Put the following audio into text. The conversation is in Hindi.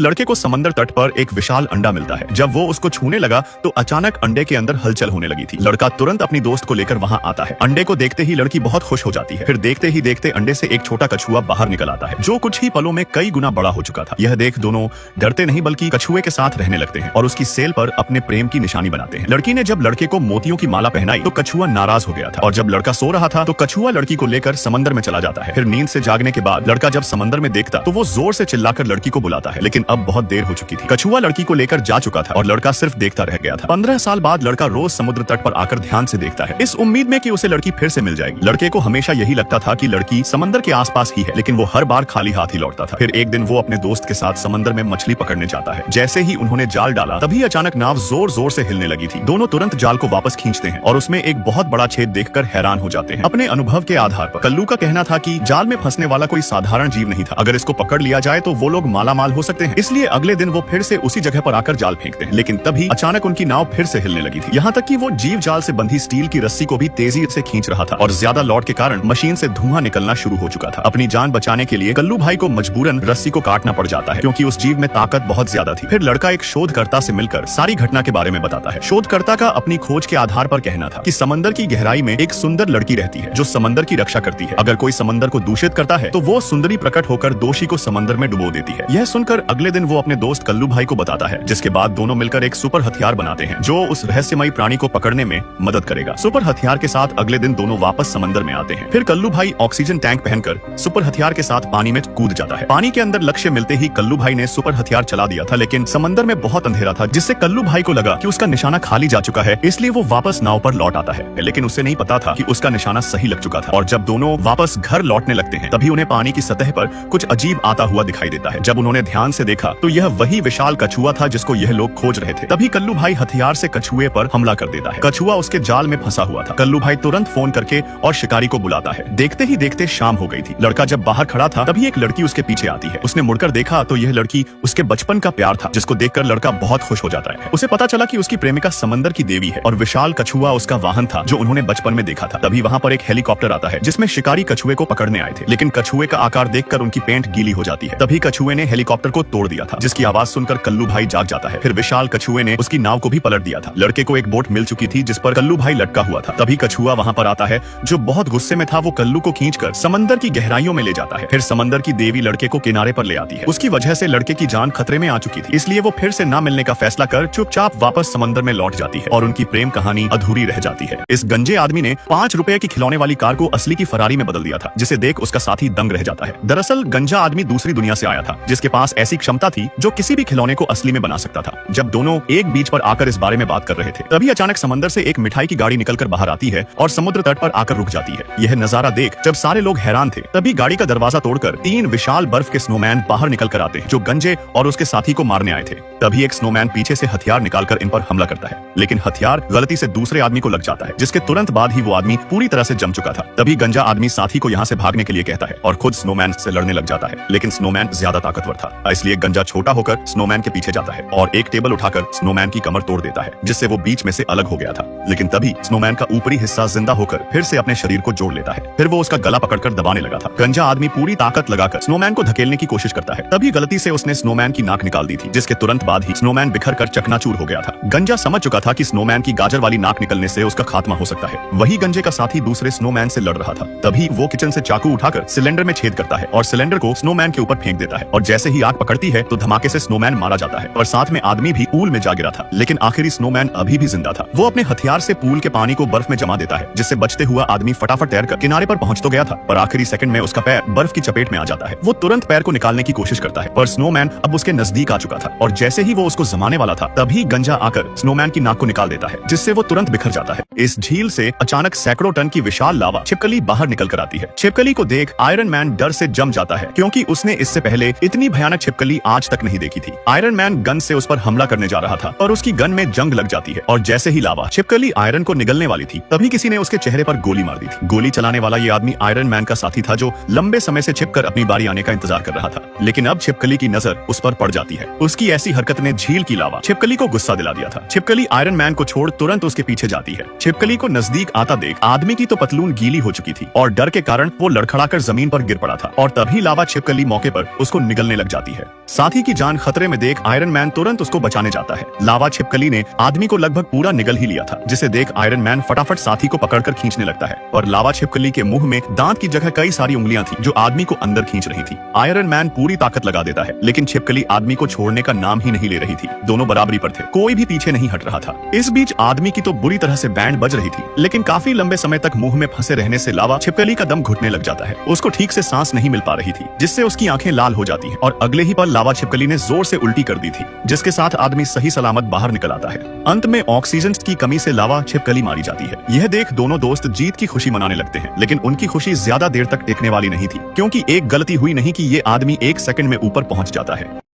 लड़के को समंदर तट पर एक विशाल अंडा मिलता है। जब वो उसको छूने लगा तो अचानक अंडे के अंदर हलचल होने लगी थी। लड़का तुरंत अपनी दोस्त को लेकर वहां आता है। अंडे को देखते ही लड़की बहुत खुश हो जाती है। फिर देखते ही देखते अंडे से एक छोटा कछुआ बाहर निकल आता है, जो कुछ ही पलों में कई गुना बड़ा हो चुका था। यह देख दोनों डरते नहीं बल्कि कछुए के साथ रहने लगते हैं और उसकी सेल पर अपने प्रेम की निशानी बनाते हैं। लड़की ने जब लड़के को मोतियों की माला पहनाई तो कछुआ नाराज हो गया था और जब लड़का सो रहा था तो कछुआ लड़की को लेकर समंदर में चला जाता है। फिर नींद से जागने के बाद लड़का जब समंदर में देखता तो वो जोर से चिल्लाकर लड़की को बुलाता है, लेकिन अब बहुत देर हो चुकी थी। कछुआ लड़की को लेकर जा चुका था और लड़का सिर्फ देखता रह गया था। 15 साल बाद लड़का रोज समुद्र तट पर आकर ध्यान से देखता है, इस उम्मीद में कि उसे लड़की फिर से मिल जाएगी। लड़के को हमेशा यही लगता था कि लड़की समंदर के आसपास ही है, लेकिन वो हर बार खाली हाथ ही लौटता था। फिर एक दिन वो अपने दोस्त के साथ समंदर में मछली पकड़ने जाता है। जैसे ही उन्होंने जाल डाला तभी अचानक नाव जोर जोर से हिलने लगी थी। दोनों तुरंत जाल को वापस खींचते हैं और उसमें एक बहुत बड़ा छेद देखकर हैरान हो जाते हैं। अपने अनुभव के आधार पर कल्लू का कहना था कि जाल में फंसने वाला कोई साधारण जीव नहीं था। अगर इसको पकड़ लिया जाए तो वो लोग मालामाल हो सकते हैं। इसलिए अगले दिन वो फिर से उसी जगह पर आकर जाल फेंकते हैं, लेकिन तभी अचानक उनकी नाव फिर से हिलने लगी थी। यहाँ तक कि वो जीव जाल से बंधी स्टील की रस्सी को भी तेजी से खींच रहा था और ज्यादा लोड के कारण मशीन से धुआं निकलना शुरू हो चुका था। अपनी जान बचाने के लिए कल्लू भाई को मजबूरन रस्सी को काटना पड़ जाता है, क्योंकि उस जीव में ताकत बहुत ज्यादा थी। फिर लड़का एक शोधकर्ता से मिलकर सारी घटना के बारे में बताता है। शोधकर्ता का अपनी खोज के आधार पर कहना था कि समंदर की गहराई में एक सुंदर लड़की रहती है जो समंदर की रक्षा करती है। अगर कोई समंदर को दूषित करता है तो वो सुंदरी प्रकट होकर दोषी को समंदर में डुबो देती है। यह सुनकर अगले दिन वो अपने दोस्त कल्लू भाई को बताता है, जिसके बाद दोनों मिलकर एक सुपर हथियार बनाते हैं जो उस रहस्यमयी प्राणी को पकड़ने में मदद करेगा। सुपर हथियार के साथ अगले दिन दोनों वापस समंदर में आते हैं। फिर कल्लू भाई ऑक्सीजन टैंक पहनकर सुपर हथियार के साथ पानी में कूद जाता है। पानी के अंदर लक्ष्य मिलते ही कल्लू भाई ने सुपर हथियार चला दिया था, लेकिन समंदर में बहुत अंधेरा था, जिससे कल्लू भाई को लगा कि उसका निशाना खाली जा चुका है। इसलिए वो वापस नाव पर लौट आता है, लेकिन उसे नहीं पता था कि उसका निशाना सही लग चुका था। और जब दोनों वापस घर लौटने लगते हैं तभी उन्हें पानी की सतह पर कुछ अजीब आता हुआ दिखाई देता है। जब उन्होंने ध्यान से देखा तो यह वही विशाल कछुआ था जिसको यह लोग खोज रहे थे। तभी कल्लू भाई हथियार से कछुए पर हमला कर देता है। कछुआ उसके जाल में फंसा हुआ था। कल्लू भाई तुरंत फोन करके और शिकारी को बुलाता है। देखते ही देखते शाम हो गई थी। लड़का जब बाहर खड़ा था तभी एक लड़की उसके पीछे आती है। उसने मुड़कर देखा तो यह लड़की उसके बचपन का प्यार था, जिसको देखकर लड़का बहुत खुश हो जाता है। उसे पता चला कि उसकी प्रेमिका समंदर की देवी है और विशाल कछुआ उसका वाहन था जो उन्होंने बचपन में देखा था। तभी वहाँ पर एक हेलीकॉप्टर आता है जिसमें शिकारी कछुए को पकड़ने आए थे, लेकिन कछुए का आकार देखकर उनकी पेंट गीली हो जाती है। तभी कछुए ने हेलीकॉप्टर को तोड़ दिया था, जिसकी आवाज सुनकर कल्लू भाई जाग जाता है। फिर विशाल कछुए ने उसकी नाव को भी पलट दिया था। लड़के को एक बोट मिल चुकी थी जिस पर कल्लू भाई लटका हुआ था। तभी कछुआ वहाँ पर आता है, जो बहुत गुस्से में था। वो कल्लू को खींचकर समंदर की गहराइयों में ले जाता है। फिर समंदर की देवी लड़के को किनारे पर ले आती है। उसकी वजह से लड़के की जान खतरे में आ चुकी थी, इसलिए वो फिर से न मिलने का फैसला कर चुपचाप वापस समंदर में लौट जाती है और उनकी प्रेम कहानी अधूरी रह जाती है। इस गंजे आदमी ने 5 रुपए की खिलौने वाली कार को असली की फरारी में बदल दिया था, जिसे देख उसका साथी दंग रह जाता है। दरअसल गंजा आदमी दूसरी दुनिया से आया था, जिसके पास ऐसी क्षमता थी जो किसी भी खिलौने को असली में बना सकता था। जब दोनों एक बीच पर आकर इस बारे में बात कर रहे थे तभी अचानक समंदर से एक मिठाई की गाड़ी निकलकर बाहर आती है और समुद्र तट पर आकर रुक जाती है। यह नजारा देख जब सारे लोग हैरान थे तभी गाड़ी का दरवाजा तोड़कर 3 विशाल बर्फ के स्नोमैन बाहर निकल कर आते हैं, जो गंजे और उसके साथी को मारने आए थे। तभी एक स्नोमैन पीछे से हथियार निकालकर इन पर हमला करता है, लेकिन हथियार गलती से दूसरे आदमी को लग जाता है, जिसके तुरंत बाद ही वो आदमी पूरी तरह से जम चुका था। तभी गंजा आदमी साथी को यहाँ से भागने के लिए कहता है और खुद स्नोमैन से लड़ने लग जाता है, लेकिन स्नोमैन ज्यादा ताकतवर था, इसलिए गंजा छोटा होकर स्नोमैन के पीछे जाता है और एक टेबल उठाकर स्नोमैन की कमर तोड़ देता है, जिससे वो बीच में से अलग हो गया था। लेकिन तभी स्नोमैन का ऊपरी हिस्सा जिंदा होकर फिर से अपने शरीर को जोड़ लेता है। फिर वो उसका गला पकड़कर दबाने लगा था। गंजा आदमी पूरी ताकत लगाकर स्नोमैन को धकेलने की कोशिश करता है। तभी गलती से उसने स्नोमैन की नाक निकाल दी थी, जिसके तुरंत बाद ही स्नोमैन बिखर कर चकनाचूर हो गया था। गंजा समझ चुका था कि स्नोमैन की गाजर वाली नाक निकलने से उसका खात्मा हो सकता है। वही गंजे का साथी दूसरे स्नोमैन से लड़ रहा था। तभी वो किचन से चाकू उठाकर सिलेंडर में छेद करता है और सिलेंडर को स्नोमैन के ऊपर फेंक देता है और जैसे ही आग पकड़ती है तो धमाके से स्नोमैन मारा जाता है और साथ में आदमी भी पूल में जा गिरा था, लेकिन आखिरी स्नोमैन अभी भी जिंदा था। वो अपने हथियार से पूल के पानी को बर्फ में जमा देता है, जिससे बचते हुआ आदमी फटाफट तैरकर किनारे पर पहुंच तो गया था, पर आखिरी सेकंड में उसका पैर बर्फ की चपेट में आ जाता है। वो तुरंत पैर को निकालने की कोशिश करता है, पर स्नोमैन अब उसके नजदीक आ चुका था और जैसे ही वो उसको जमाने वाला था तभी गंजा आकर स्नोमैन की नाक को निकाल देता है, जिससे वो तुरंत बिखर जाता है। इस झील से अचानक सैकड़ों टन की विशाल लावा छिपकली बाहर निकल कर आती है। छिपकली को देख आयरन मैन डर से जम जाता है, क्योंकि उसने इससे पहले इतनी भयानक छिपकली आज तक नहीं देखी थी। आयरन मैन गन से उस पर हमला करने जा रहा था पर उसकी गन में जंग लग जाती है और जैसे ही लावा छिपकली आयरन को निगलने वाली थी तभी किसी ने उसके चेहरे पर गोली मार दी थी। गोली चलाने वाला ये आदमी आयरन मैन का साथी था, जो लंबे समय से छिपकर अपनी बारी आने का इंतजार कर रहा था, लेकिन अब छिपकली की नजर उस पर पड़ जाती है। उसकी ऐसी हरकत ने झील की लावा छिपकली को गुस्सा दिला दिया था। छिपकली आयरन मैन को छोड़ तुरंत उसके पीछे जाती है। छिपकली को नजदीक आता देख आदमी की तो पतलून गीली हो चुकी थी और डर के कारण वो लड़खड़ाकर जमीन पर गिर पड़ा था और तभी लावा छिपकली मौके पर उसको निगलने लग जाती है। साथी की जान खतरे में देख आयरन मैन तुरंत उसको बचाने जाता है। लावा छिपकली ने आदमी को लगभग पूरा निगल ही लिया था, जिसे देख आयरन मैन फटाफट साथी को पकड़कर खींचने लगता है और लावा छिपकली के मुंह में दांत की जगह कई सारी उंगलियां थी जो आदमी को अंदर खींच रही थी। आयरन मैन पूरी ताकत लगा देता है, लेकिन छिपकली आदमी को छोड़ने का नाम ही नहीं ले रही थी। दोनों बराबरी पर थे, कोई भी पीछे नहीं हट रहा था। इस बीच आदमी की तो बुरी तरह से बैंड बज रही थी, लेकिन काफी लंबे समय तक मुंह में फंसे रहने से लावा छिपकली का दम घुटने लग जाता है। उसको ठीक से सांस नहीं मिल पा रही थी, जिससे उसकी आंखें लाल हो जाती हैं और अगले ही पल लावा छिपकली ने जोर से उल्टी कर दी थी, जिसके साथ आदमी सही सलामत बाहर निकल आता है। अंत में ऑक्सीजन की कमी से लावा छिपकली मारी जाती है। यह देख दोनों दोस्त जीत की खुशी मनाने लगते हैं, लेकिन उनकी खुशी ज्यादा देर तक टिकने वाली नहीं थी, क्योंकि एक गलती हुई नहीं कि ये आदमी 1 सेकंड में ऊपर पहुंच जाता है।